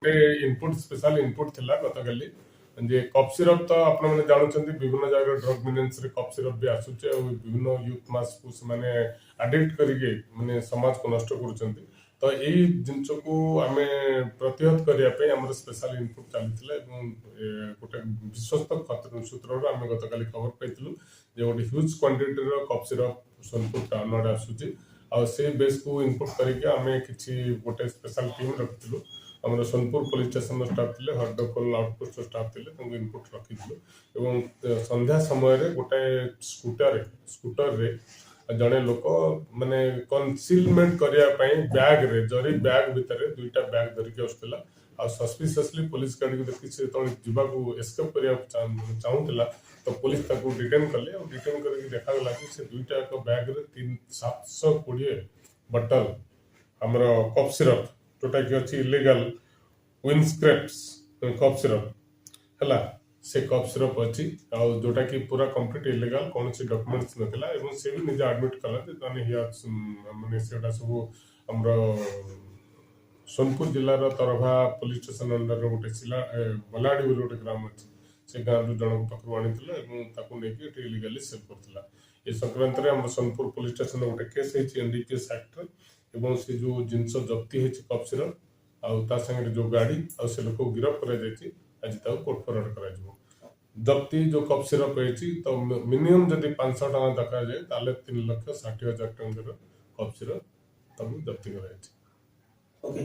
Input special input थिला गतकाली जे cough syrup तो आपण माने जानुचंती विभिन्न जगह ड्रग मिनेंस रे कफ सिरप भी आसुचे और विभिन्न यूथ मास को माने एडिक्ट करके माने समाज को नष्ट करूचंती तो यही जिनस को आमे प्रतिहत करिया पे हमर स्पेशल इनपुट चलथिला एवं गोटे विश्वस्त खतर सूत्र आमे गतकाली खबर पाइथिलु जे गोटे ह्यूज क्वांटिटी रो कफ सिरप सोनपुर टाउन रे आसुची और से बेस को इनपुट करके आमे किछि गोटे स्पेशल टीम रखिथिलु हमर सोनपुर पुलिस स्टेशन स्टाफ थिले हरदखोल आउटपोस्ट स्टाफ थिले तंग इनपुट रखिथिलु एवं संध्या समय रे गोटे स्कूटर रे जड़े लोक माने कनसिलमेंट करिया पई बैग रे जरी बैग भितर दुईटा बैग धरिके आसुतला आ सस्पिशियसली पुलिस गाड़ी को देखि से तळे जिबा को एस्केप करिया चाहुतला तो पुलिस ताको डिटेन करले और डिटेन करके देखा गला कि से दुईटा को बैग रे 720 बोतल हमर कफ सिरप जोटा कि अछि इलीगल विंस्क्रेप्स कफ सिरप हला से कफ सिरप अछि आ जोटा कि पूरा कंप्लीट इलीगल कौन सी डॉक्यूमेंट्स नथिला एवं से भी निजे एडमिट कला जे ताने हिया माने सेटा सब हमर सोनपुर जिल्ला रो तरभा पुलिस स्टेशन अंडर रो गोटे सिला बलाडी बोल गोटे ग्राम अछि से गाँव रो जन पकड़ आनिथिला एवं ताको नेकी एटी इलीगली सेल करथिला ए संक्रांत रे हम सोनपुर पुलिस स्टेशन गोटे केस हेछि एनडीपीएस एक्ट एवं से जो जिनस जप्ती हेछि कफ सिरप आ ता संगे जो गाड़ी आ से लोक गिरफ्त करा जायछि आज ताको कोर्ट फॉरवर्ड करा जिवो जप्ती जो कफ सिरप हेछि तो मिनिमम जदि 500 टका दका जाय ताले 3,60,000 टका कफ सिरप तब जप्ती करा जायछि। ओके